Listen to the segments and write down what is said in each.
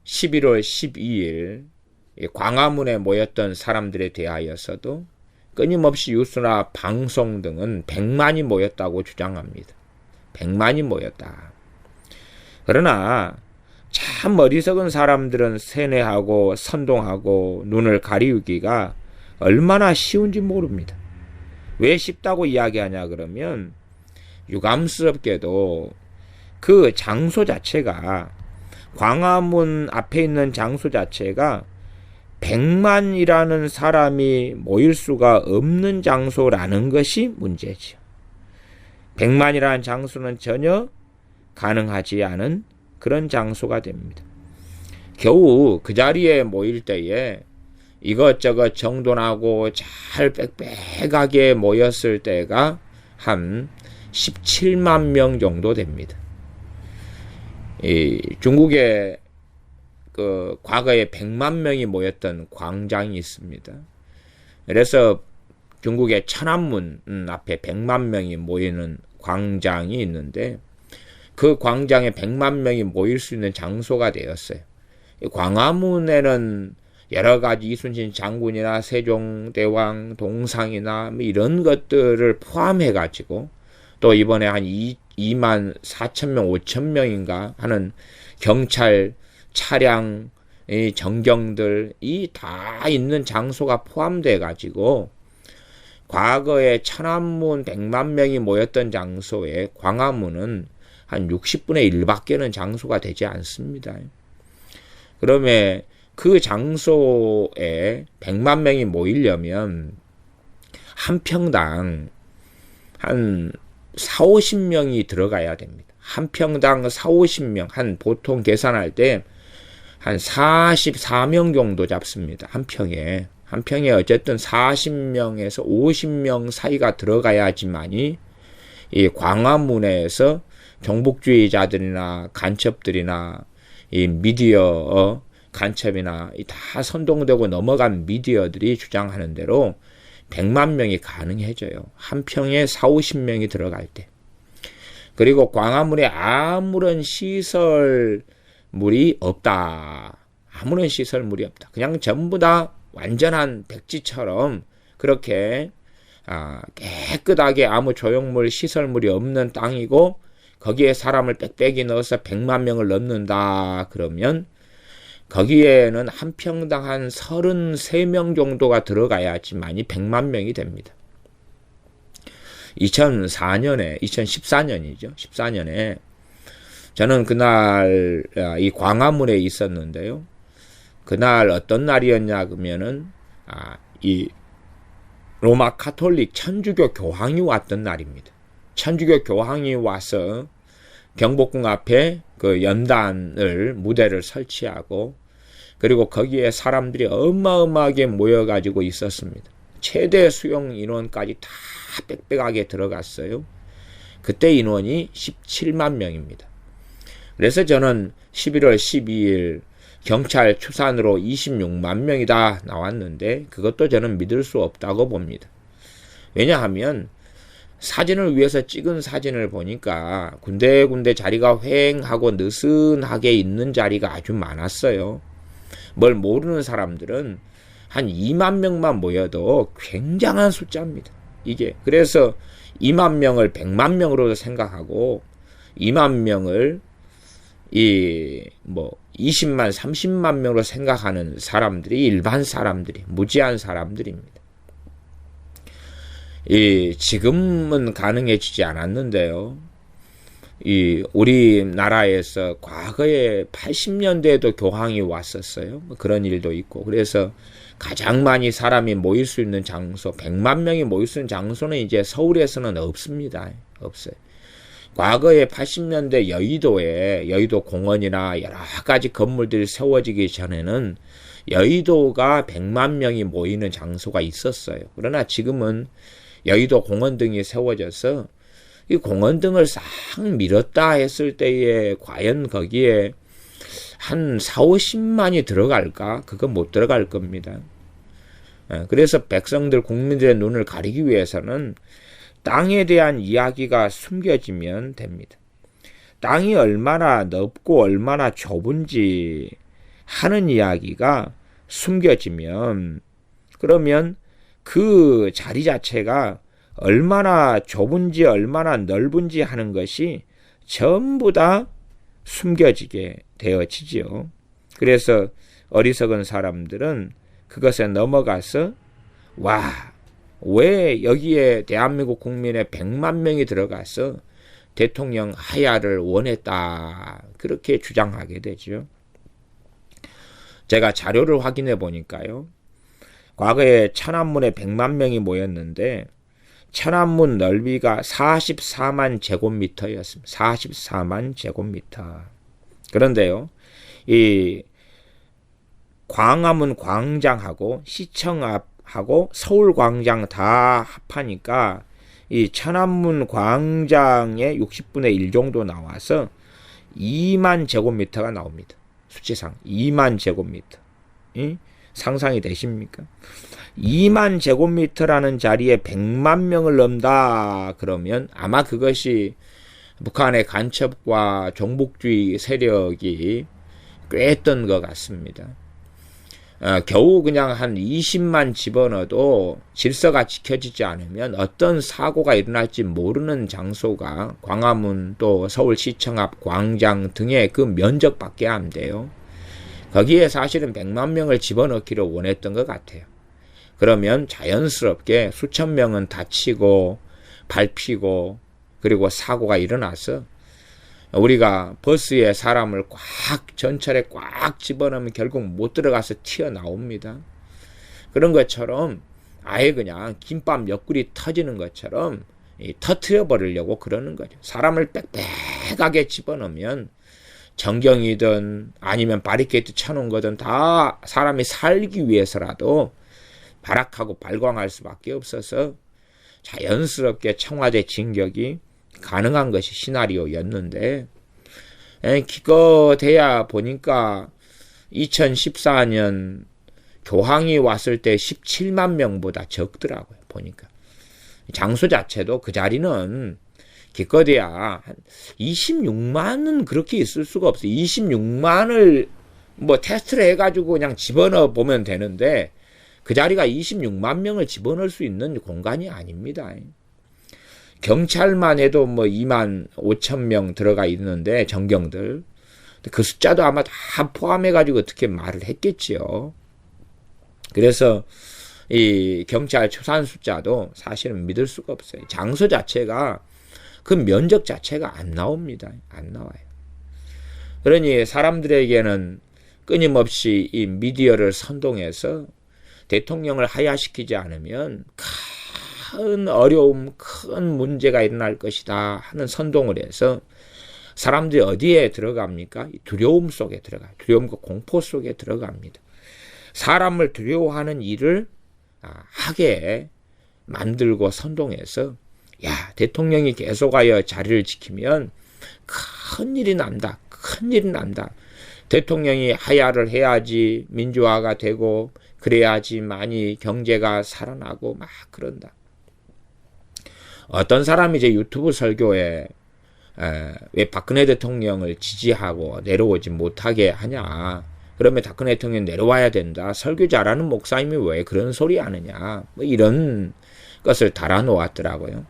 11월 12일 광화문에 모였던 사람들에 대하여서도 끊임없이 뉴스나 방송 등은 100만이 모였다고 주장합니다. 100만이 모였다. 그러나 참 어리석은 사람들은 세뇌하고 선동하고 눈을 가리우기가 얼마나 쉬운지 모릅니다. 왜 쉽다고 이야기하냐 그러면 유감스럽게도 그 장소 자체가, 광화문 앞에 있는 장소 자체가 100만이라는 사람이 모일 수가 없는 장소라는 것이 문제죠. 100만이라는 장소는 전혀 가능하지 않은 그런 장소가 됩니다. 겨우 그 자리에 모일 때에 이것저것 정돈하고 잘 빽빽하게 모였을 때가 한 17만 명 정도 됩니다. 중국에 그 과거에 100만 명이 모였던 광장이 있습니다. 그래서 중국의 천안문 앞에 100만 명이 모이는 광장이 있는데 그 광장에 100만 명이 모일 수 있는 장소가 되었어요. 광화문에는 여러 가지 이순신 장군이나 세종대왕 동상이나 이런 것들을 포함해 가지고 또 이번에 한 2만 4천 명, 5천 명인가 하는 경찰 차량, 정경들이 다 있는 장소가 포함돼 가지고 과거에 천안문 100만 명이 모였던 장소에 광화문은 한 60분의 1밖에는 장소가 되지 않습니다. 그러면 그 장소에 100만 명이 모이려면 한 평당 한 4, 50명이 들어가야 됩니다. 한 평당 4, 50명, 한 보통 계산할 때 한 44명 정도 잡습니다. 한 평에. 한 평에 어쨌든 40명에서 50명 사이가 들어가야지만이 이 광화문에서 종북주의자들이나 간첩들이나 이 미디어 간첩이나 다 선동되고 넘어간 미디어들이 주장하는 대로 100만 명이 가능해져요. 한 평에 4, 50명이 들어갈 때. 그리고 광화문에 아무런 시설물이 없다. 아무런 시설물이 없다. 그냥 전부 다 완전한 백지처럼 그렇게 깨끗하게 아무 조형물, 시설물이 없는 땅이고 거기에 사람을 빽빽이 넣어서 100만 명을 넣는다. 그러면 거기에는 한 평당 한 33명 정도가 들어가야지만이 100만 명이 됩니다. 2014년이죠. 14년에 저는 그날 이 광화문에 있었는데요. 그날 어떤 날이었냐 그러면은 이 로마 카톨릭 천주교 교황이 왔던 날입니다. 천주교 교황이 와서 경복궁 앞에 그 연단을 무대를 설치하고 그리고 거기에 사람들이 어마어마하게 모여가지고 있었습니다. 최대 수용 인원까지 다 빽빽하게 들어갔어요. 그때 인원이 17만 명입니다. 그래서 저는 11월 12일 경찰 추산으로 26만 명이다 나왔는데 그것도 저는 믿을 수 없다고 봅니다. 왜냐하면 사진을 위해서 찍은 사진을 보니까 군데군데 자리가 휑하고 느슨하게 있는 자리가 아주 많았어요. 뭘 모르는 사람들은 한 2만 명만 모여도 굉장한 숫자입니다. 이게 그래서 2만 명을 100만 명으로 생각하고 2만 명을 20만, 30만 명으로 생각하는 사람들이 일반 사람들이, 무지한 사람들입니다. 지금은 가능해지지 않았는데요. 우리나라에서 과거에 80년대에도 교황이 왔었어요. 그런 일도 있고. 그래서 가장 많이 사람이 모일 수 있는 장소, 100만 명이 모일 수 있는 장소는 이제 서울에서는 없습니다. 없어요. 과거에 80년대 여의도 공원이나 여러 가지 건물들이 세워지기 전에는 여의도가 100만 명이 모이는 장소가 있었어요. 그러나 지금은 여의도 공원 등이 세워져서 이 공원 등을 싹 밀었다 했을 때에 과연 거기에 한 4, 50만이 들어갈까? 그거 못 들어갈 겁니다. 그래서 백성들, 국민들의 눈을 가리기 위해서는 땅에 대한 이야기가 숨겨지면 됩니다. 땅이 얼마나 넓고 얼마나 좁은지 하는 이야기가 숨겨지면 그러면 그 자리 자체가 얼마나 좁은지 얼마나 넓은지 하는 것이 전부 다 숨겨지게 되어지지요. 그래서 어리석은 사람들은 그것에 넘어가서 왜 여기에 대한민국 국민의 100만 명이 들어가서 대통령 하야를 원했다 그렇게 주장하게 되죠. 제가 자료를 확인해 보니까요. 과거에 천안문에 100만 명이 모였는데 천안문 넓이가 44만 제곱미터였습니다. 44만 제곱미터. 그런데요. 이 광화문 광장하고 시청 앞하고 서울광장 다 합하니까 이 천안문 광장의 60분의 1 정도 나와서 2만 제곱미터가 나옵니다. 수치상 2만 제곱미터. 상상이 되십니까? 2만 제곱미터라는 자리에 100만 명을 넣는다 그러면 아마 그것이 북한의 간첩과 종북주의 세력이 꿰었던 것 같습니다. 겨우 그냥 한 20만 집어넣어도 질서가 지켜지지 않으면 어떤 사고가 일어날지 모르는 장소가 광화문 또 서울시청 앞 광장 등의 그 면적밖에 안 돼요. 거기에 사실은 100만 명을 집어넣기를 원했던 것 같아요. 그러면 자연스럽게 수천 명은 다치고 밟히고 그리고 사고가 일어나서 우리가 버스에 사람을 전철에 꽉 집어넣으면 결국 못 들어가서 튀어나옵니다. 그런 것처럼 아예 그냥 김밥 옆구리 터지는 것처럼 터트려 버리려고 그러는 거죠. 사람을 빽빽하게 집어넣으면 정경이든 아니면 바리케이트 쳐놓은 거든 다 사람이 살기 위해서라도 발악하고 발광할 수밖에 없어서 자연스럽게 청와대 진격이 가능한 것이 시나리오였는데 기껏해야 보니까 2014년 교황이 왔을 때 17만 명보다 적더라고요. 보니까 장소 자체도 그 자리는 기껏해야 한 26만은 그렇게 있을 수가 없어요. 26만을 뭐 테스트를 해가지고 그냥 집어넣어 보면 되는데 그 자리가 26만 명을 집어넣을 수 있는 공간이 아닙니다. 경찰만 해도 뭐 2만 5천 명 들어가 있는데 정경들 그 숫자도 아마 다 포함해가지고 어떻게 말을 했겠지요. 그래서 이 경찰 초산 숫자도 사실은 믿을 수가 없어요. 장소 자체가 그 면적 자체가 안 나옵니다. 안 나와요. 그러니 사람들에게는 끊임없이 이 미디어를 선동해서 대통령을 하야시키지 않으면 큰 어려움, 큰 문제가 일어날 것이다 하는 선동을 해서 사람들이 어디에 들어갑니까? 두려움 속에 들어가요. 두려움과 공포 속에 들어갑니다. 사람을 두려워하는 일을 하게 만들고 선동해서 대통령이 계속하여 자리를 지키면 큰일이 난다. 큰일이 난다. 대통령이 하야를 해야지 민주화가 되고 그래야지 많이 경제가 살아나고 막 그런다. 어떤 사람이 이제 유튜브 설교에 왜 박근혜 대통령을 지지하고 내려오지 못하게 하냐. 그러면 박근혜 대통령이 내려와야 된다. 설교 잘하는 목사님이 왜 그런 소리 하느냐. 뭐 이런 것을 달아놓았더라고요.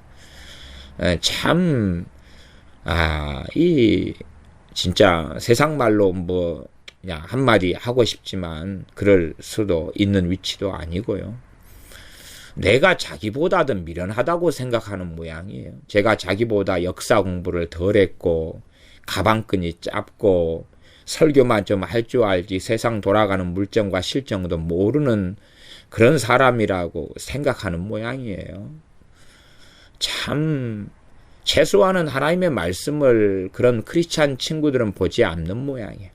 참, 진짜 세상 말로 뭐, 그냥 한마디 하고 싶지만, 그럴 수도 있는 위치도 아니고요. 내가 자기보다 더 미련하다고 생각하는 모양이에요. 제가 자기보다 역사 공부를 덜 했고, 가방끈이 짧고, 설교만 좀 할 줄 알지 세상 돌아가는 물정과 실정도 모르는 그런 사람이라고 생각하는 모양이에요. 참 최소한은 하나님의 말씀을 그런 크리스찬 친구들은 보지 않는 모양이에요.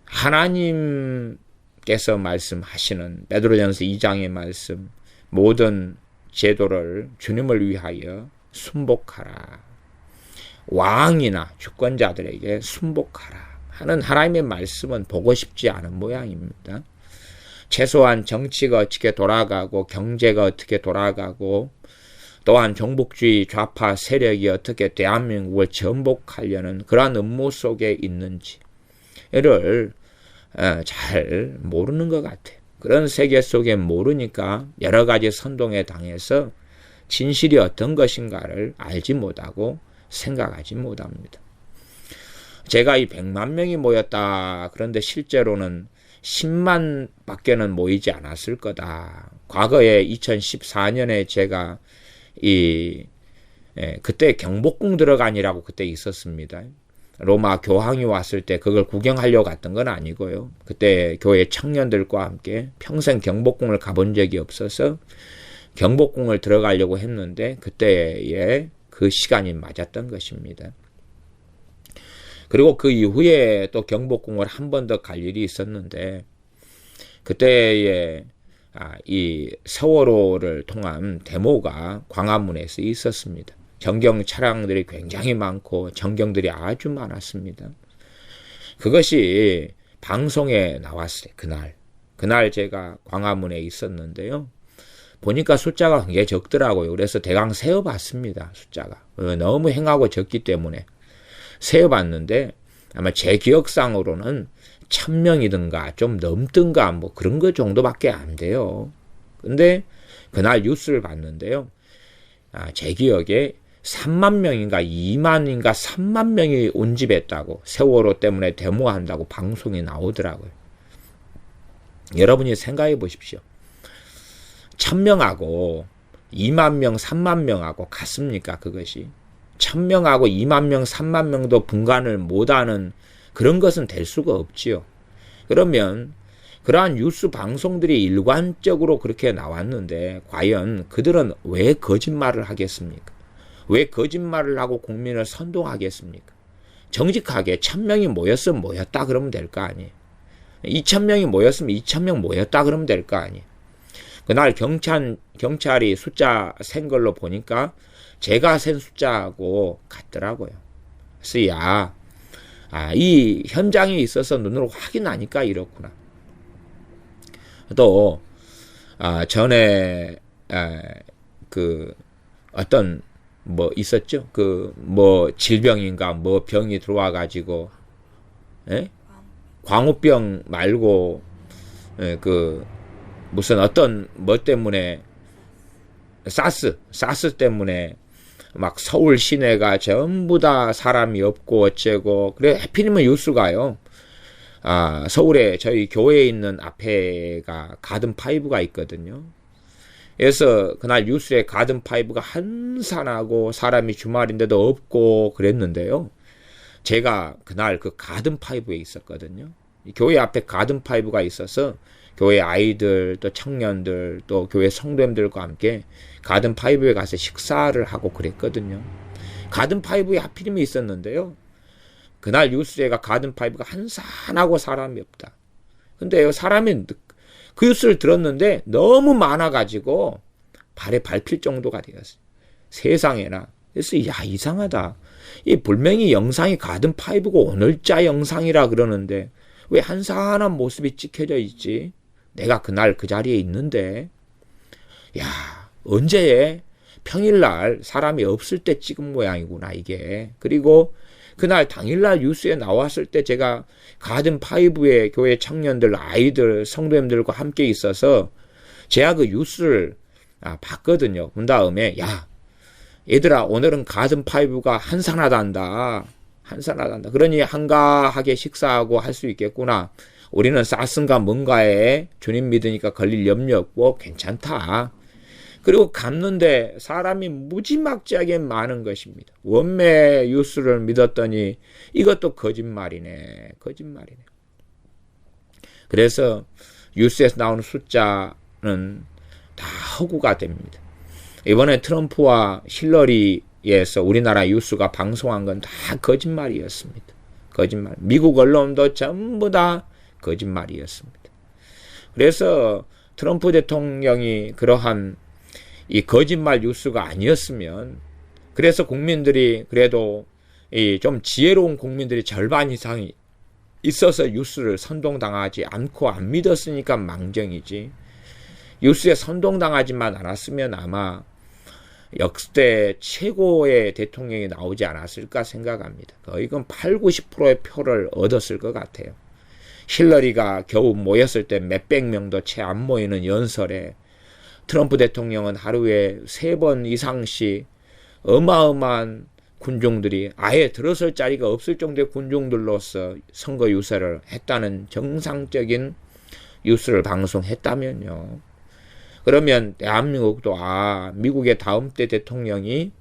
하나님께서 말씀하시는 베드로전서 2장의 말씀 모든 제도를 주님을 위하여 순복하라. 왕이나 주권자들에게 순복하라 하는 하나님의 말씀은 보고 싶지 않은 모양입니다. 최소한 정치가 어떻게 돌아가고 경제가 어떻게 돌아가고 또한 종북주의 좌파 세력이 어떻게 대한민국을 전복하려는 그러한 음모 속에 있는지를 잘 모르는 것 같아요. 그런 세계 속에 모르니까 여러 가지 선동에 당해서 진실이 어떤 것인가를 알지 못하고 생각하지 못합니다. 제가 이 100만 명이 모였다. 그런데 실제로는 10만 밖에는 모이지 않았을 거다. 과거에 2014년에 제가 그때 경복궁 들어가니라고 그때 있었습니다. 로마 교황이 왔을 때 그걸 구경하려고 갔던 건 아니고요. 그때 교회 청년들과 함께 평생 경복궁을 가본 적이 없어서 경복궁을 들어가려고 했는데 그때에 그 시간이 맞았던 것입니다. 그리고 그 이후에 또 경복궁을 한 번 더 갈 일이 있었는데 그때에 이 세월호를 통한 데모가 광화문에서 있었습니다. 정경 차량들이 굉장히 많고 정경들이 아주 많았습니다. 그것이 방송에 나왔어요. 그날 제가 광화문에 있었는데요. 보니까 숫자가 굉장히 적더라고요. 그래서 대강 세어봤습니다. 숫자가 너무 행하고 적기 때문에 세어봤는데 아마 제 기억상으로는 1000명이든가 좀 넘든가 뭐 그런 거 정도밖에 안 돼요. 근데 그날 뉴스를 봤는데요. 제 기억에 3만 명인가 2만인가 3만 명이 운집했다고 세월호 때문에 데모한다고 방송이 나오더라고요. 여러분이 생각해 보십시오. 1000명하고 2만 명, 3만 명하고 같습니까? 그것이 1000명하고 2만 명, 3만 명도 분간을 못하는 그런 것은 될 수가 없지요. 그러면 그러한 뉴스 방송들이 일관적으로 그렇게 나왔는데 과연 그들은 왜 거짓말을 하겠습니까? 왜 거짓말을 하고 국민을 선동하겠습니까? 정직하게 1000명이 모였으면 모였다 그러면 될 거 아니에요. 2000명이 모였으면 2000명 모였다 그러면 될 거 아니에요. 그날 경찰이 숫자 센 걸로 보니까 제가 센 숫자하고 같더라고요. 그래서 이 현장에 있어서 눈으로 확인하니까 이렇구나. 또 전에 그 어떤 뭐 있었죠? 그 뭐 질병인가 뭐 병이 들어와 가지고 광우병 말고 그 무슨 어떤 뭐 때문에 사스 때문에 막 서울 시내가 전부 다 사람이 없고 어째고 그래 하필이면 뉴스가요. 서울에 저희 교회에 있는 앞에가 가든파이브가 있거든요. 그래서 그날 뉴스에 가든파이브가 한산하고 사람이 주말인데도 없고 그랬는데요. 제가 그날 그 가든파이브에 있었거든요. 교회 앞에 가든파이브가 있어서 교회 아이들 또 청년들 또 교회 성도님들과 함께 가든파이브에 가서 식사를 하고 그랬거든요. 가든파이브에 하필이면 있었는데요. 그날 뉴스에가 가든파이브가 한산하고 사람이 없다. 근데요, 사람이 그 뉴스를 들었는데 너무 많아가지고 발에 밟힐 정도가 되었어요. 세상에나. 그래서 이상하다. 이 분명히 영상이 가든파이브고 오늘자 영상이라 그러는데 왜 한산한 모습이 찍혀져 있지? 내가 그날 그 자리에 있는데 언제 평일날 사람이 없을 때 찍은 모양이구나 이게. 그리고 그날 당일날 뉴스에 나왔을 때 제가 가든파이브의 교회 청년들, 아이들, 성도님들과 함께 있어서 제가 그 뉴스를 봤거든요. 본 다음에 얘들아 오늘은 가든파이브가 한산하단다. 그러니 한가하게 식사하고 할 수 있겠구나. 우리는 사스인가 뭔가에 주님 믿으니까 걸릴 염려 없고 괜찮다. 그리고 갔는데 사람이 무지막지하게 많은 것입니다. 원매 뉴스를 믿었더니 이것도 거짓말이네. 그래서 뉴스에서 나오는 숫자는 다 허구가 됩니다. 이번에 트럼프와 힐러리에서 우리나라 뉴스가 방송한 건 다 거짓말이었습니다. 거짓말. 미국 언론도 전부 다 거짓말이었습니다. 그래서 트럼프 대통령이 그러한 이 거짓말 뉴스가 아니었으면 그래서 국민들이 그래도 이 좀 지혜로운 국민들이 절반 이상이 있어서 뉴스를 선동당하지 않고 안 믿었으니까 망정이지. 뉴스에 선동당하지만 않았으면 아마 역대 최고의 대통령이 나오지 않았을까 생각합니다. 거의 8, 90%의 표를 얻었을 것 같아요. 힐러리가 겨우 모였을 때 몇백 명도 채 안 모이는 연설에 트럼프 대통령은 하루에 3번 이상씩 어마어마한 군중들이 아예 들어설 자리가 없을 정도의 군중들로서 선거 유세를 했다는 정상적인 뉴스를 방송했다면요. 그러면 대한민국도 미국의 다음 때 대통령이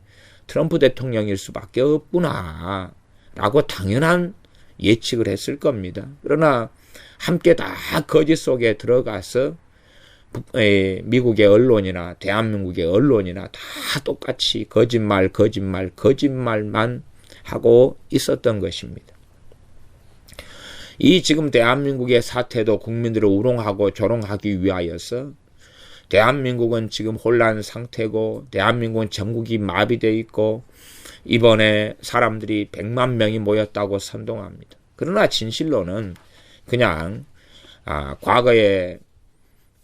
트럼프 대통령일 수밖에 없구나 라고 당연한 예측을 했을 겁니다. 그러나 함께 다 거짓 속에 들어가서 미국의 언론이나 대한민국의 언론이나 다 똑같이 거짓말만 하고 있었던 것입니다. 이 지금 대한민국의 사태도 국민들을 우롱하고 조롱하기 위하여서 대한민국은 지금 혼란 상태고 대한민국은 전국이 마비되어 있고 이번에 사람들이 100만 명이 모였다고 선동합니다. 그러나 진실로는 그냥 과거에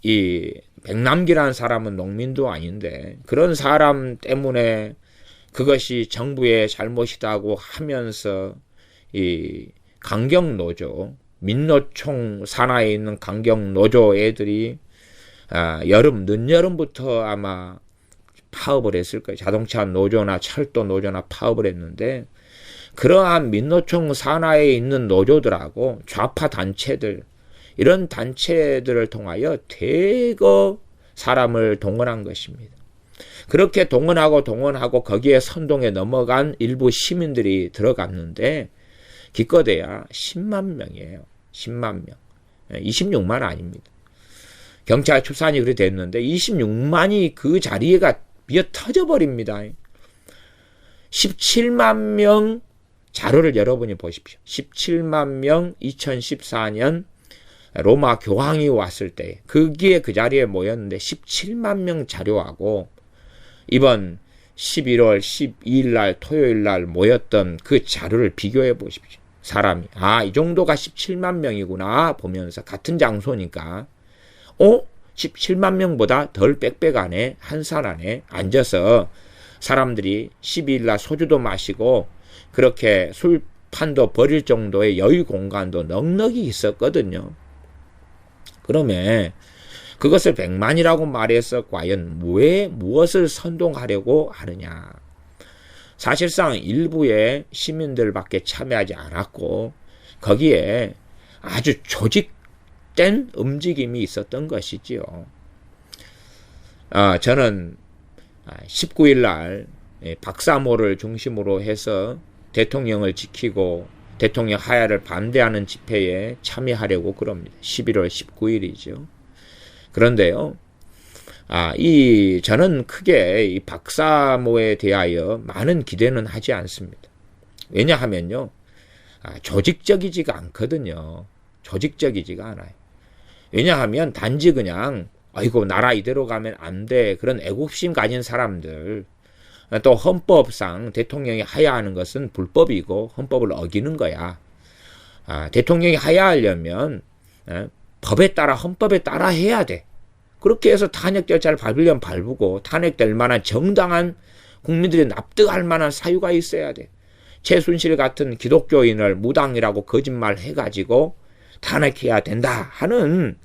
이 백남기라는 사람은 농민도 아닌데 그런 사람 때문에 그것이 정부의 잘못이라고 하면서 이 강경노조 민노총 산하에 있는 강경노조 애들이 늦여름부터 아마 파업을 했을 거예요. 자동차 노조나 철도 노조나 파업을 했는데 그러한 민노총 산하에 있는 노조들하고 좌파 단체들 이런 단체들을 통하여 대거 사람을 동원한 것입니다. 그렇게 동원하고 거기에 선동에 넘어간 일부 시민들이 들어갔는데 기껏해야 10만 명이에요. 10만 명. 26만 아닙니다. 경찰 추산이 그렇게 됐는데 26만이 그 자리가 미어 터져버립니다. 17만 명 자료를 여러분이 보십시오. 17만 명 2014년 로마 교황이 왔을 때 거기에 그 자리에 모였는데 17만 명 자료하고 이번 11월 12일 날 토요일 날 모였던 그 자료를 비교해 보십시오. 사람이 이 정도가 17만 명이구나 보면서 같은 장소니까 17만 명보다 덜 빽빽하네. 한산 안에 앉아서 사람들이 12일 날 소주도 마시고 그렇게 술판도 버릴 정도의 여유 공간도 넉넉히 있었거든요. 그러면 그것을 100만이라고 말해서 과연 무엇을 선동하려고 하느냐. 사실상 일부의 시민들밖에 참여하지 않았고 거기에 아주 조직된 움직임이 있었던 것이지요. 저는 19일 날 박사모를 중심으로 해서 대통령을 지키고 대통령 하야를 반대하는 집회에 참여하려고 그럽니다. 11월 19일이죠. 그런데요, 저는 크게 이 박사모에 대하여 많은 기대는 하지 않습니다. 왜냐하면요, 조직적이지가 않거든요. 조직적이지가 않아요. 왜냐하면 단지 그냥, 나라 이대로 가면 안 돼. 그런 애국심 가진 사람들, 또 헌법상 대통령이 하야하는 것은 불법이고 헌법을 어기는 거야. 대통령이 하야하려면 법에 따라 헌법에 따라 해야 돼. 그렇게 해서 탄핵 절차를 밟으려면 밟고 탄핵될 만한 정당한 국민들이 납득할 만한 사유가 있어야 돼. 최순실 같은 기독교인을 무당이라고 거짓말 해가지고 탄핵해야 된다 하는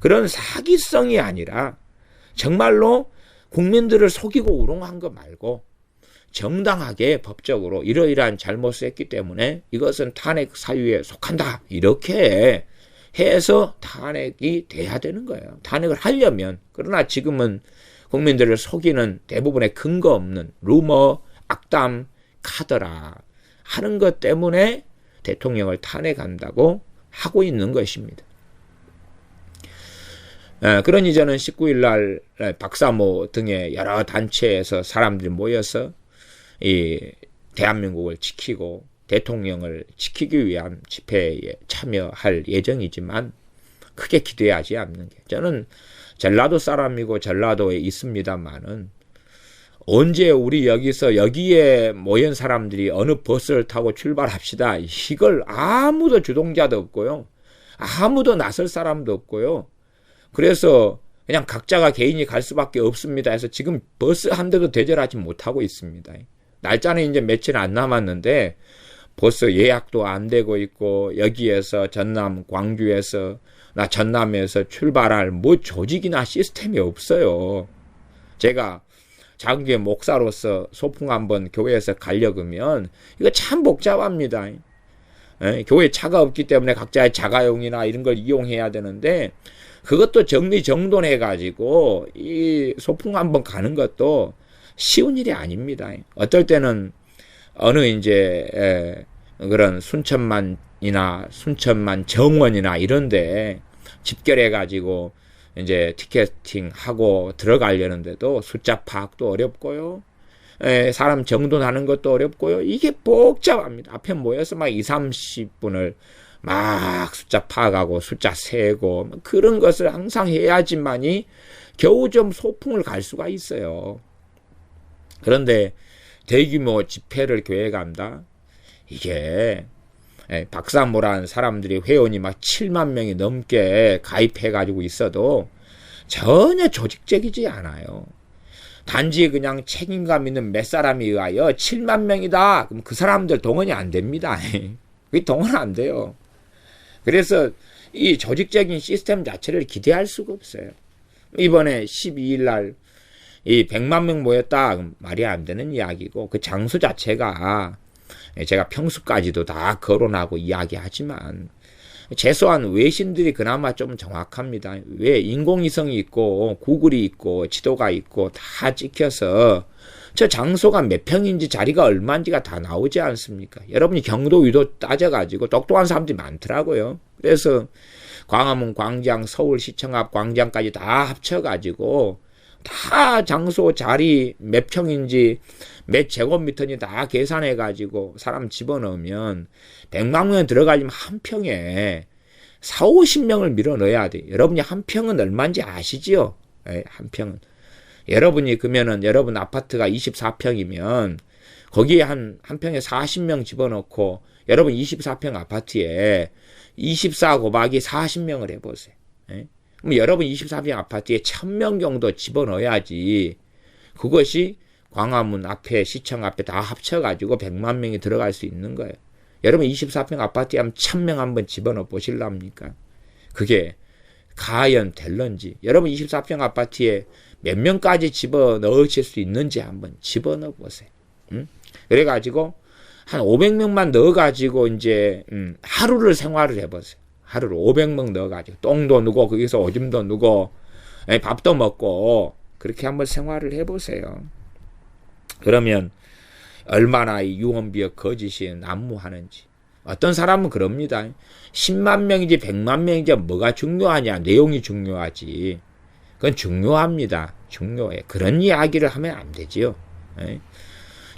그런 사기성이 아니라 정말로 국민들을 속이고 우롱한 거 말고 정당하게 법적으로 이러이러한 잘못을 했기 때문에 이것은 탄핵 사유에 속한다. 이렇게 해서 탄핵이 돼야 되는 거예요. 탄핵을 하려면. 그러나 지금은 국민들을 속이는 대부분의 근거 없는 루머, 악담, 카더라 하는 것 때문에 대통령을 탄핵한다고 하고 있는 것입니다. 그러니 저는 19일 날 박사모 등의 여러 단체에서 사람들이 모여서 이 대한민국을 지키고 대통령을 지키기 위한 집회에 참여할 예정이지만 크게 기대하지 않는 게, 저는 전라도 사람이고 전라도에 있습니다만은 언제 우리 여기에 모인 사람들이 어느 버스를 타고 출발합시다. 이걸 아무도 주동자도 없고요. 아무도 나설 사람도 없고요. 그래서 그냥 각자가 개인이 갈 수밖에 없습니다 해서 지금 버스 한 대도 대절하지 못하고 있습니다. 날짜는 이제 며칠 안 남았는데 벌써 예약도 안 되고 있고, 여기에서 전남 광주에서 나 전남에서 출발할 뭐 조직이나 시스템이 없어요. 제가 작은 교회 목사로서 소풍 한번 교회에서 가려면 이거 참 복잡합니다. 교회 차가 없기 때문에 각자의 자가용이나 이런 걸 이용해야 되는데, 그것도 정리정돈해 가지고 이 소풍 한번 가는 것도 쉬운 일이 아닙니다. 어떨 때는 어느 이제 그런 순천만이나 순천만 정원이나 이런데 집결해 가지고 이제 티켓팅 하고 들어가려는데도 숫자 파악도 어렵고요. 사람 정돈하는 것도 어렵고요. 이게 복잡합니다. 앞에 모여서 막 2, 30분을 막 숫자 파악하고 숫자 세고 그런 것을 항상 해야지만이 겨우 좀 소풍을 갈 수가 있어요. 그런데 대규모 집회를 교회 간다? 이게 박사모란 사람들이 회원이 막 7만 명이 넘게 가입해가지고 있어도 전혀 조직적이지 않아요. 단지 그냥 책임감 있는 몇 사람에 의하여 7만 명이다. 그럼 그 사람들 동원이 안 됩니다. 그게 동원 안 돼요. 그래서 이 조직적인 시스템 자체를 기대할 수가 없어요. 이번에 12일 날 이 100만 명 모였다. 그럼 말이 안 되는 이야기고, 그 장소 자체가 제가 평수까지도 다 거론하고 이야기하지만 최소한 외신들이 그나마 좀 정확합니다. 왜 인공위성이 있고 구글이 있고 지도가 있고 다 찍혀서 저 장소가 몇 평인지 자리가 얼마인지가 다 나오지 않습니까? 여러분이 경도 위도 따져가지고 똑똑한 사람들이 많더라고요. 그래서 광화문 광장, 서울시청 앞 광장까지 다 합쳐가지고 다 장소 자리 몇 평인지 몇 제곱미터인지 다 계산해가지고 사람 집어넣으면 100만 명 들어가려면 한 평에 4, 50명을 밀어넣어야 돼. 여러분이 한 평은 얼마인지 아시지요? 한 평은. 여러분이 그러면은 여러분 아파트가 24평이면 거기에 한 평에 40명 집어넣고 여러분 24평 아파트에 24 곱하기 40명을 해보세요. 그럼 여러분 24평 아파트에 1000명 정도 집어넣어야지 그것이 광화문 앞에 시청 앞에 다 합쳐가지고 100만 명이 들어갈 수 있는 거예요. 여러분 24평 아파트에 하면 1000명 한번 집어넣어 보실랍니까? 그게 과연 될런지, 여러분 24평 아파트에 몇 명까지 집어넣으실 수 있는지 한번 집어넣어 보세요. 그래가지고 한 500명만 넣어가지고 이제 하루를 생활을 해보세요. 하루를 500명 넣어가지고 똥도 누고 거기서 오줌도 누고 밥도 먹고 그렇게 한번 생활을 해보세요. 그러면 얼마나 이 유언비어 거짓이 난무하는지. 어떤 사람은 그럽니다. 10만 명이지 100만 명이지 뭐가 중요하냐. 내용이 중요하지. 그건 중요합니다. 중요해. 그런 이야기를 하면 안 되지요.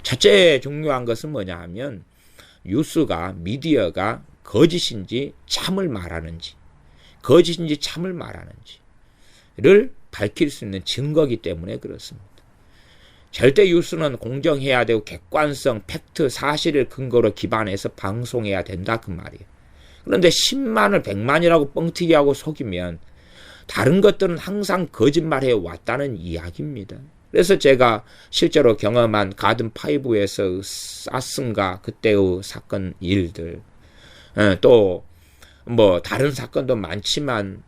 첫째 중요한 것은 뭐냐 하면 뉴스가, 미디어가 거짓인지 참을 말하는지, 거짓인지 참을 말하는지를 밝힐 수 있는 증거이기 때문에 그렇습니다. 절대 뉴스는 공정해야 되고 객관성, 팩트, 사실을 근거로 기반해서 방송해야 된다 그 말이에요. 그런데 10만을 100만이라고 뻥튀기하고 속이면 다른 것들은 항상 거짓말해 왔다는 이야기입니다. 그래서 제가 실제로 경험한 가든5에서 사슴과 그때의 사건 일들, 또 뭐 다른 사건도 많지만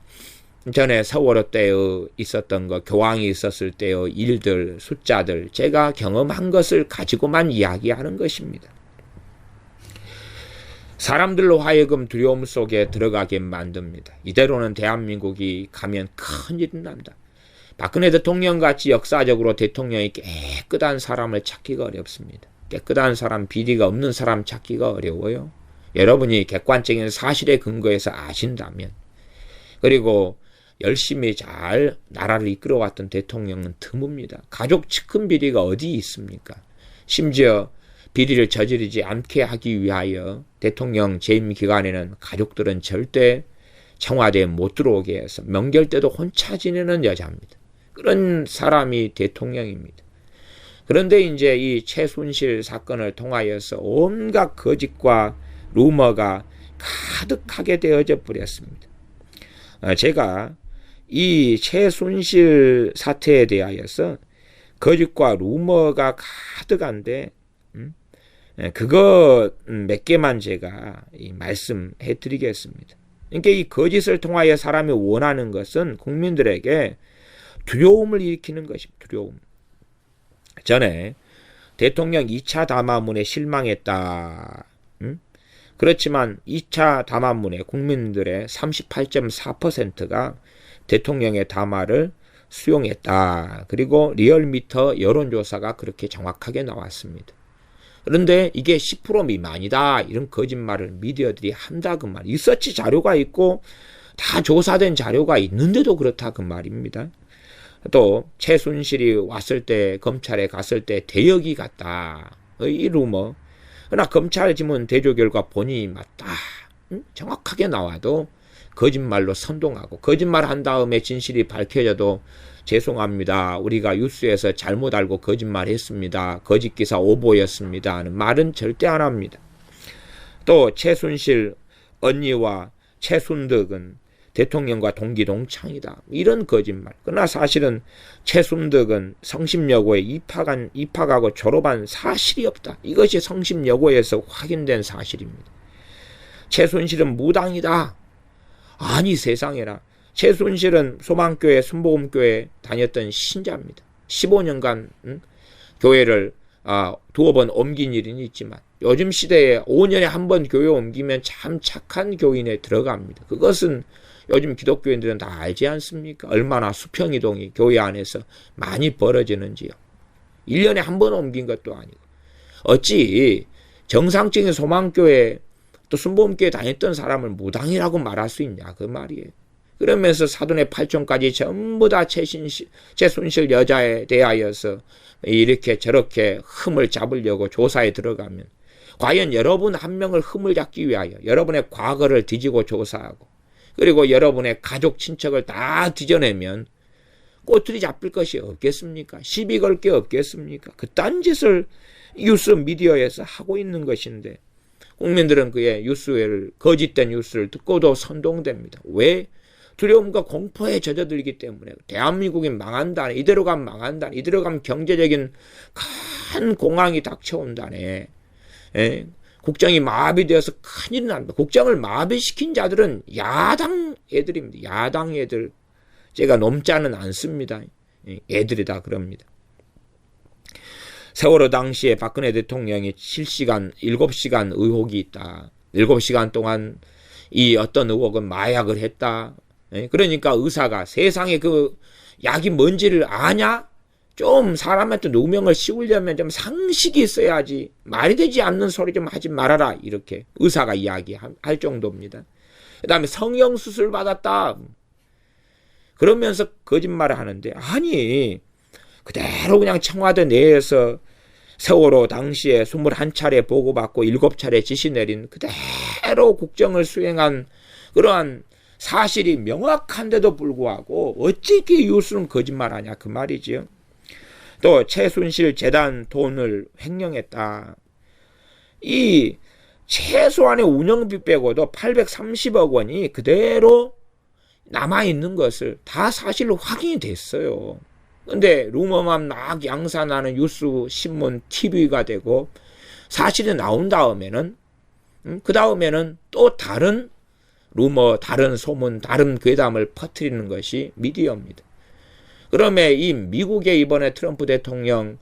전에 세월호 때의 있었던 거, 교황이 있었을 때의 일들, 숫자들, 제가 경험한 것을 가지고만 이야기하는 것입니다. 사람들로 하여금 두려움 속에 들어가게 만듭니다. 이대로는 대한민국이 가면 큰일이 난다. 박근혜 대통령같이 역사적으로 대통령이 깨끗한 사람을 찾기가 어렵습니다. 깨끗한 사람, 비리가 없는 사람 찾기가 어려워요. 여러분이 객관적인 사실에 근거해서 아신다면, 그리고 열심히 잘 나라를 이끌어왔던 대통령은 드뭅니다. 가족 측근 비리가 어디 있습니까? 심지어 비리를 저지르지 않게 하기 위하여 대통령 재임 기간에는 가족들은 절대 청와대에 못 들어오게 해서 명절 때도 혼자 지내는 여자입니다. 그런 사람이 대통령입니다. 그런데 이제 이 최순실 사건을 통하여서 온갖 거짓과 루머가 가득하게 되어져 버렸습니다. 제가 이 최순실 사태에 대하여서 거짓과 루머가 가득한데 그거 몇 개만 제가 말씀해 드리겠습니다. 그러니까 이 거짓을 통하여 사람이 원하는 것은 국민들에게 두려움을 일으키는 것입니다. 두려움. 전에 대통령 2차 담화문에 실망했다. 그렇지만 2차 담화문에 국민들의 38.4%가 대통령의 담화를 수용했다. 그리고 리얼미터 여론조사가 그렇게 정확하게 나왔습니다. 그런데 이게 10% 미만이다. 이런 거짓말을 미디어들이 한다 그 말. 리서치 자료가 있고 다 조사된 자료가 있는데도 그렇다 그 말입니다. 또 최순실이 왔을 때 검찰에 갔을 때 대역이 같다. 이 루머. 그러나 검찰 지문 대조 결과 본인이 맞다. 정확하게 나와도 거짓말로 선동하고 거짓말한 다음에 진실이 밝혀져도 죄송합니다. 우리가 뉴스에서 잘못 알고 거짓말했습니다. 거짓기사 오보였습니다. 하는 말은 절대 안 합니다. 또 최순실 언니와 최순덕은 대통령과 동기동창이다. 이런 거짓말. 그러나 사실은 최순덕은 성심여고에 입학하고 졸업한 사실이 없다. 이것이 성심여고에서 확인된 사실입니다. 최순실은 무당이다. 아니 세상에나. 최순실은 소망교회 순복음교회 다녔던 신자입니다. 15년간 교회를 두어 번 옮긴 일은 있지만 요즘 시대에 5년에 한 번 교회 옮기면 참 착한 교인에 들어갑니다. 그것은 요즘 기독교인들은 다 알지 않습니까? 얼마나 수평이동이 교회 안에서 많이 벌어지는지요. 1년에 한 번 옮긴 것도 아니고. 어찌 정상적인 소망교회 또 순복음교회 다녔던 사람을 무당이라고 말할 수 있냐 그 말이에요. 그러면서 사돈의 팔촌까지 전부 다 최순실 여자에 대하여서 이렇게 저렇게 흠을 잡으려고 조사에 들어가면 과연 여러분 한 명을 흠을 잡기 위하여 여러분의 과거를 뒤지고 조사하고 그리고 여러분의 가족 친척을 다 뒤져내면 꼬투리 잡힐 것이 없겠습니까? 시비 걸 게 없겠습니까? 그딴 짓을 뉴스 미디어에서 하고 있는 것인데 국민들은 그의 뉴스를 거짓된 뉴스를 듣고도 선동됩니다. 왜? 두려움과 공포에 젖어들기 때문에 대한민국이 망한다네. 이대로 가면 망한다네. 이대로 가면 경제적인 큰 공황이 닥쳐온다네. 국정이 마비되어서 큰일이 납니다. 국정을 마비시킨 자들은 야당 애들입니다. 야당 애들. 제가 nom자는 않습니다. 애들이다 그럽니다. 세월호 당시에 박근혜 대통령이 7시간 의혹이 있다. 7시간 동안 이 어떤 의혹은 마약을 했다. 그러니까 의사가 세상에 그 약이 뭔지를 아냐? 좀 사람한테 누명을 씌우려면 좀 상식이 있어야지. 말이 되지 않는 소리 좀 하지 말아라. 이렇게 의사가 이야기할 정도입니다. 그 다음에 성형수술 받았다. 그러면서 거짓말을 하는데 아니 그대로 그냥 청와대 내에서 세월호 당시에 21차례 보고받고 7차례 지시 내린 그대로 국정을 수행한 그러한 사실이 명확한데도 불구하고 어찌 이렇게 뉴스는 거짓말하냐 그 말이지요. 또 최순실 재단 돈을 횡령했다. 이 최소한의 운영비 빼고도 830억 원이 그대로 남아있는 것을 다 사실로 확인이 됐어요. 근데 루머만 막 양산하는 뉴스, 신문, TV가 되고 사실이 나온 다음에는 그 다음에는 또 다른 루머, 다른 소문, 다른 괴담을 퍼뜨리는 것이 미디어입니다. 그러면 이 미국의 이번에 트럼프 대통령을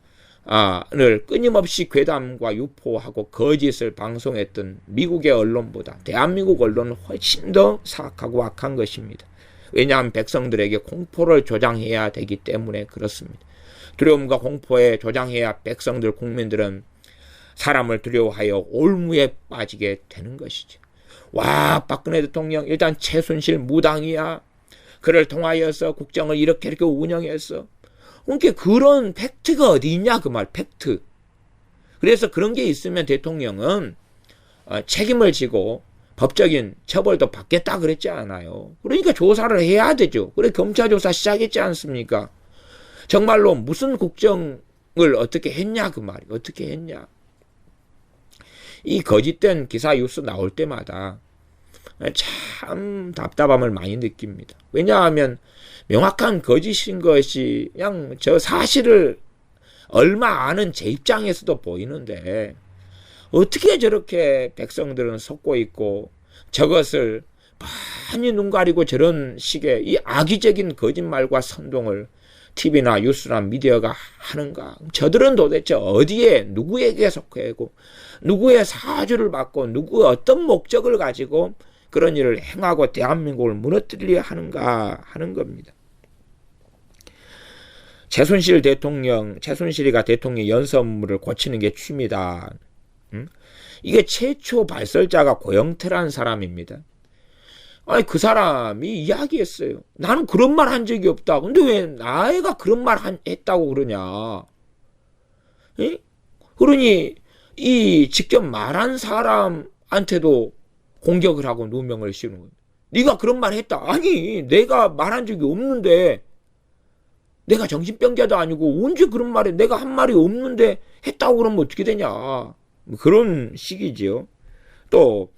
끊임없이 괴담과 유포하고 거짓을 방송했던 미국의 언론보다 대한민국 언론은 훨씬 더 사악하고 악한 것입니다. 왜냐하면 백성들에게 공포를 조장해야 되기 때문에 그렇습니다. 두려움과 공포에 조장해야 백성들, 국민들은 사람을 두려워하여 올무에 빠지게 되는 것이죠. 와, 박근혜 대통령 일단 최순실 무당이야. 그를 통하여서 국정을 이렇게 운영했어. 그러니까 그런 팩트가 어디 있냐 그 말, 팩트. 그래서 그런 게 있으면 대통령은 책임을 지고 법적인 처벌도 받겠다 그랬지 않아요. 그러니까 조사를 해야 되죠. 그래 검찰 조사 시작했지 않습니까? 정말로 무슨 국정을 어떻게 했냐 그 말이. 어떻게 했냐. 이 거짓된 기사 뉴스 나올 때마다 참 답답함을 많이 느낍니다. 왜냐하면 명확한 거짓인 것이 그냥 저 사실을 얼마 아는 제 입장에서도 보이는데 어떻게 저렇게 백성들은 속고 있고 저것을 많이 눈 가리고 저런 식의 이 악의적인 거짓말과 선동을 TV나 뉴스나 미디어가 하는가? 저들은 도대체 어디에 누구에게 속하고 누구의 사주를 받고 누구의 어떤 목적을 가지고 그런 일을 행하고 대한민국을 무너뜨리려 하는가 하는 겁니다. 최순실이가 대통령 연설문을 고치는 게 취미다. 이게 최초 발설자가 고영태라는 사람입니다. 아니 그 사람이 이야기했어요. 나는 그런 말 한 적이 없다. 근데 왜 나애가 그런 말 했다고 그러냐. 에? 그러니 이 직접 말한 사람한테도 공격을 하고 누명을 씌우는 거예요. 네가 그런 말 했다. 아니 내가 말한 적이 없는데 내가 정신병자도 아니고 언제 그런 말에 내가 한 말이 없는데 했다고 그러면 어떻게 되냐. 그런 식이지요. 또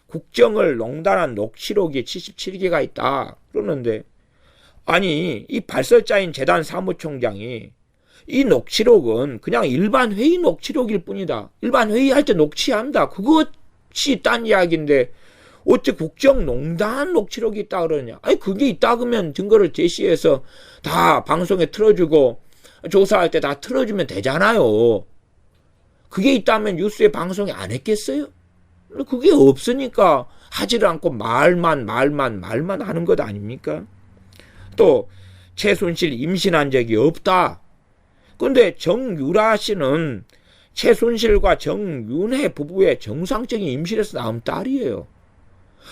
국정을 농단한 녹취록이 77개가 있다. 그러는데 아니 이 발설자인 재단 사무총장이 이 녹취록은 그냥 일반 회의 녹취록일 뿐이다. 일반 회의할 때 녹취한다. 그것이 딴 이야기인데 어째 국정농단 녹취록이 있다 그러냐. 아니 그게 있다 그러면 증거를 제시해서 다 방송에 틀어주고 조사할 때 다 틀어주면 되잖아요. 그게 있다면 뉴스에 방송에 안 했겠어요? 그게 없으니까 하지를 않고 말만 하는 것 아닙니까? 또 최순실 임신한 적이 없다. 근데 정유라 씨는 최순실과 정윤회 부부의 정상적인 임신에서 나온 딸이에요.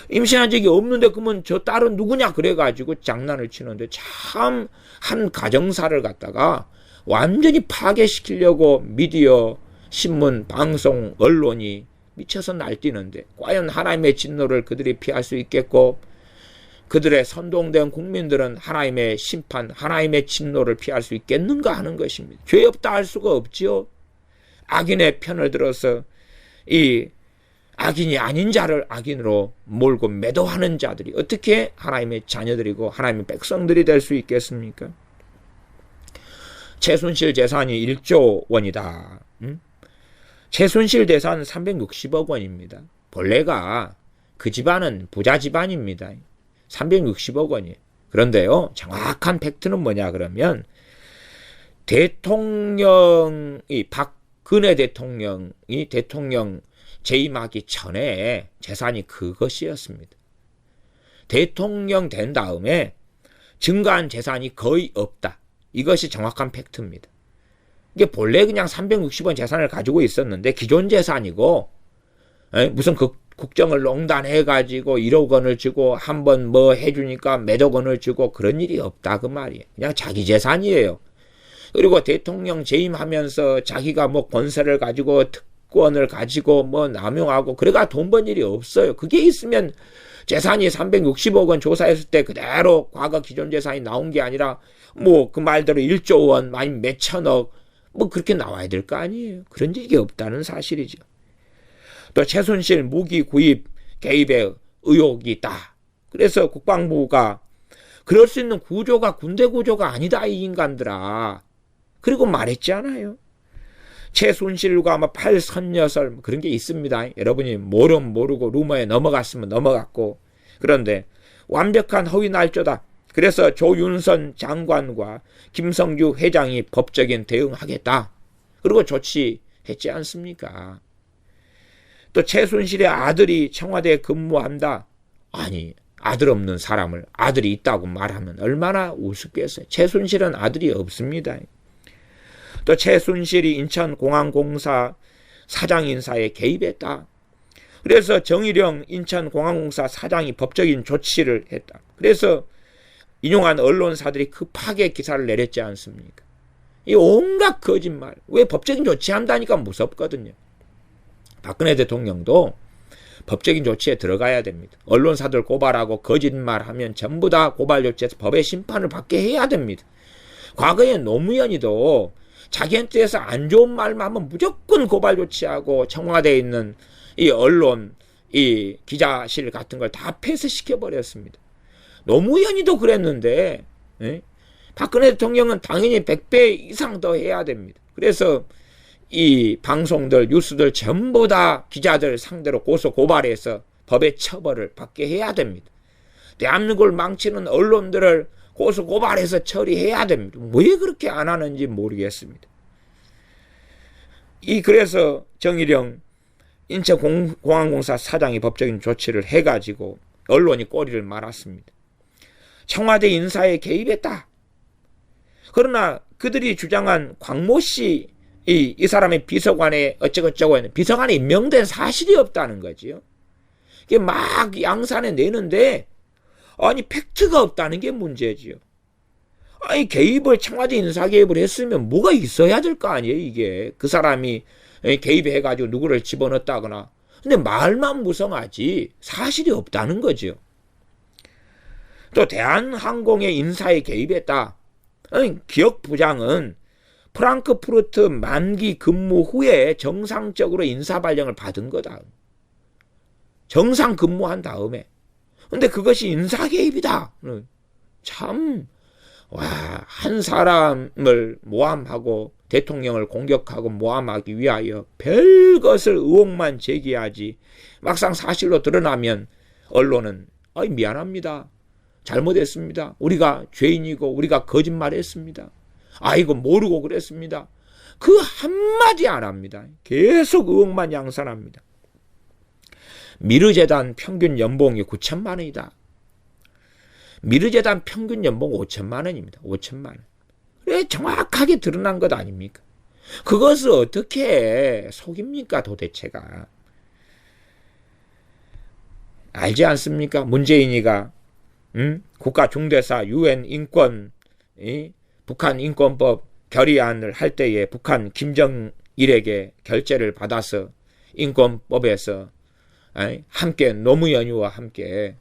임신한 적이 없는데 그러면 저 딸은 누구냐 그래가지고 장난을 치는데 참 한 가정사를 갖다가 완전히 파괴시키려고 미디어, 신문, 방송, 언론이 미쳐서 날뛰는데 과연 하나님의 진노를 그들이 피할 수 있겠고 그들의 선동된 국민들은 하나님의 심판, 하나님의 진노를 피할 수 있겠는가 하는 것입니다. 죄 없다 할 수가 없지요. 악인의 편을 들어서 이 악인이 아닌 자를 악인으로 몰고 매도하는 자들이 어떻게 하나님의 자녀들이고 하나님의 백성들이 될 수 있겠습니까? 최순실 재산이 1조 원이다. 최순실 재산 360억 원입니다. 본래가 그 집안은 부자 집안입니다. 360억 원이에요. 그런데요, 정확한 팩트는 뭐냐 그러면 박근혜 대통령이 대통령 재임하기 전에 재산이 그것이었습니다. 대통령 된 다음에 증가한 재산이 거의 없다. 이것이 정확한 팩트입니다. 이게 본래 그냥 360원 재산을 가지고 있었는데 기존 재산이고 무슨 국정을 농단해가지고 1억 원을 주고 한번 뭐 해주니까 몇억 원을 주고 그런 일이 없다 그 말이에요. 그냥 자기 재산이에요. 그리고 대통령 재임하면서 자기가 뭐 권세를 가지고 특권을 가지고 뭐 남용하고 그래가 돈 번 일이 없어요. 그게 있으면 재산이 360억 원 조사했을 때 그대로 과거 기존 재산이 나온 게 아니라 뭐 그 말대로 1조 원 아니면 몇천억 뭐 그렇게 나와야 될 거 아니에요. 그런 일이 없다는 사실이죠. 또 최순실 무기 구입 개입의 의혹이 있다. 그래서 국방부가 그럴 수 있는 구조가 군대 구조가 아니다 이 인간들아. 그리고 말했잖아요. 최순실과 아마 팔선녀설 그런 게 있습니다. 여러분이 모르면 모르고 루머에 넘어갔으면 넘어갔고 그런데 완벽한 허위 날조다. 그래서 조윤선 장관과 김성주 회장이 법적인 대응하겠다. 그리고 조치했지 않습니까? 또 최순실의 아들이 청와대에 근무한다. 아니 아들 없는 사람을 아들이 있다고 말하면 얼마나 우습겠어요. 최순실은 아들이 없습니다. 또 최순실이 인천공항공사 사장 인사에 개입했다. 그래서 정일영 인천공항공사 사장이 법적인 조치를 했다. 그래서 인용한 언론사들이 급하게 기사를 내렸지 않습니까? 이 온갖 거짓말. 왜 법적인 조치한다니까 무섭거든요. 박근혜 대통령도 법적인 조치에 들어가야 됩니다. 언론사들 고발하고 거짓말하면 전부 다 고발 조치에서 법의 심판을 받게 해야 됩니다. 과거에 노무현이도 자기한테서 안 좋은 말만 하면 무조건 고발 조치하고 청와대에 있는 이 언론, 이 기자실 같은 걸 다 폐쇄시켜 버렸습니다. 노무현이도 그랬는데 박근혜 대통령은 당연히 100배 이상 더 해야 됩니다. 그래서 이 방송들, 뉴스들 전부 다 기자들 상대로 고소 고발해서 법의 처벌을 받게 해야 됩니다. 대한민국을 망치는 언론들을 고소 고발해서 처리해야 됩니다. 왜 그렇게 안 하는지 모르겠습니다. 그래서 정일영 인천공항공사 사장이 법적인 조치를 해가지고 언론이 꼬리를 말았습니다. 청와대 인사에 개입했다. 그러나 그들이 주장한 광모 씨, 이 사람의 비서관에 어쩌고저쩌고 했는데 비서관에 임명된 사실이 없다는 거지요. 이게 막 양산에 내는데 아니 팩트가 없다는 게 문제지요. 아니 개입을 청와대 인사 개입을 했으면 뭐가 있어야 될 거 아니에요. 이게 그 사람이 개입해가지고 누구를 집어넣었다거나. 근데 말만 무성하지 사실이 없다는 거죠. 또 대한항공의 인사에 개입했다. 기업부장은 프랑크푸르트 만기 근무 후에 정상적으로 인사 발령을 받은 거다. 정상 근무한 다음에. 근데 그것이 인사 개입이다. 참, 한 사람을 모함하고 대통령을 공격하고 모함하기 위하여 별것을 의혹만 제기하지 막상 사실로 드러나면 언론은 미안합니다. 잘못했습니다. 우리가 죄인이고 우리가 거짓말했습니다. 아이고 모르고 그랬습니다. 그 한마디 안 합니다. 계속 의혹만 양산합니다. 미르재단 평균 연봉이 9천만 원이다. 미르재단 평균 연봉 5천만 원입니다. 5천만 원. 그래 정확하게 드러난 것 아닙니까? 그것을 어떻게 속입니까 도대체가. 알지 않습니까? 문재인이가 국가 중대사 UN 인권 북한 인권법 결의안을 할 때에 북한 김정일에게 결재를 받아서 인권법에서 함께 노무현이와 함께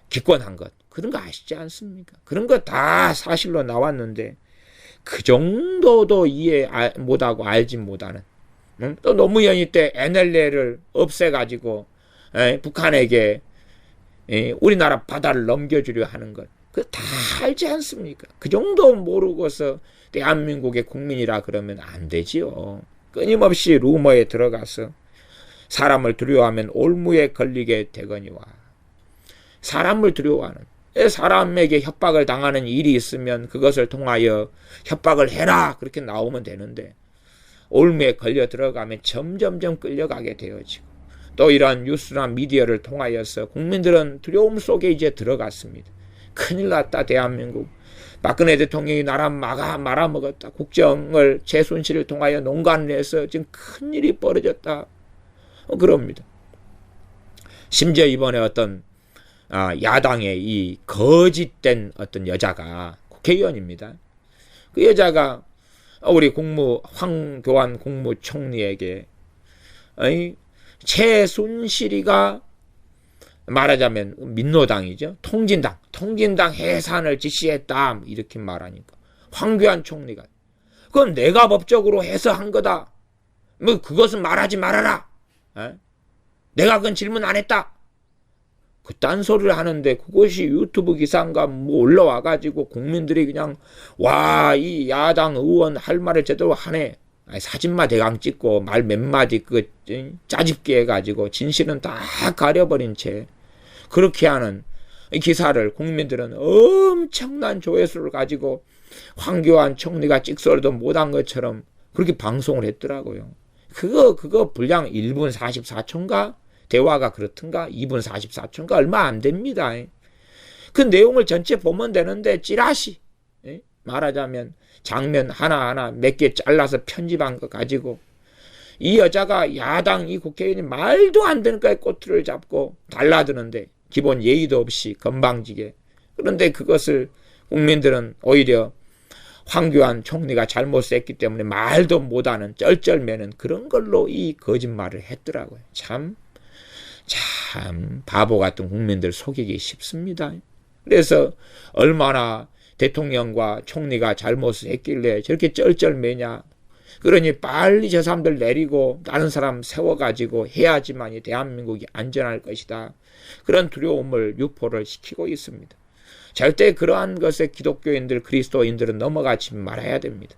기권한 것 그런 거 아시지 않습니까? 그런 거 다 사실로 나왔는데 그 정도도 이해 못하고 알지 못하는 또 노무현이 때 NLL을 없애가지고 북한에게 우리나라 바다를 넘겨주려 하는 것 그 다 알지 않습니까? 그 정도 모르고서 대한민국의 국민이라 그러면 안 되지요. 끊임없이 루머에 들어가서 사람을 두려워하면 올무에 걸리게 되거니와. 사람을 두려워하는, 사람에게 협박을 당하는 일이 있으면 그것을 통하여 협박을 해라 그렇게 나오면 되는데 올무에 걸려 들어가면 점점점 끌려가게 되어지고 또 이러한 뉴스나 미디어를 통하여서 국민들은 두려움 속에 이제 들어갔습니다. 큰일 났다 대한민국. 박근혜 대통령이 나라 말아먹었다. 국정을 제 손실을 통하여 농간을 해서 지금 큰일이 벌어졌다. 그럽니다. 심지어 이번에 어떤 야당의 이 거짓된 어떤 여자가 국회의원입니다. 그 여자가 우리 황교안 국무총리에게 최순실이가 말하자면 민노당이죠. 통진당 해산을 지시했다 이렇게 말하니까 황교안 총리가 그건 내가 법적으로 해서 한 거다. 뭐 그것은 말하지 말아라. 내가 그건 질문 안 했다. 그딴 소리를 하는데 그것이 유튜브 기사인가 뭐 올라와가지고 국민들이 그냥 와 이 야당 의원 할 말을 제대로 하네. 사진만 대강 찍고 말 몇 마디 짜집게 해가지고 진실은 다 가려버린 채 그렇게 하는 기사를 국민들은 엄청난 조회수를 가지고 황교안 총리가 찍소리도 못한 것처럼 그렇게 방송을 했더라고요. 그거 분량 1분 44초인가? 대화가 그렇던가? 2분 44초인가? 얼마 안 됩니다. 그 내용을 전체 보면 되는데 찌라시. 말하자면 장면 하나하나 몇 개 잘라서 편집한 거 가지고 이 여자가 야당 이 국회의원이 말도 안 되는 거에 꼬투리를 잡고 달라드는데 기본 예의도 없이 건방지게. 그런데 그것을 국민들은 오히려 황교안 총리가 잘못했기 때문에 말도 못하는 쩔쩔매는 그런 걸로 이 거짓말을 했더라고요. 참 바보 같은 국민들 속이기 쉽습니다. 그래서 얼마나 대통령과 총리가 잘못을 했길래 저렇게 쩔쩔매냐. 그러니 빨리 저 사람들 내리고 다른 사람 세워가지고 해야지만이 대한민국이 안전할 것이다. 그런 두려움을 유포를 시키고 있습니다. 절대 그러한 것에 기독교인들, 그리스도인들은 넘어가지 말아야 됩니다.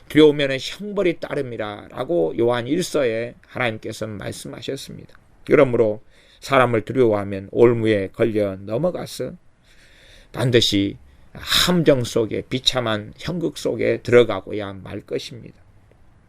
두려우면 형벌이 따름이라 라고 요한 1서에 하나님께서 말씀하셨습니다. 그러므로 사람을 두려워하면 올무에 걸려 넘어가서 반드시 함정 속에 비참한 형극 속에 들어가고야 말 것입니다.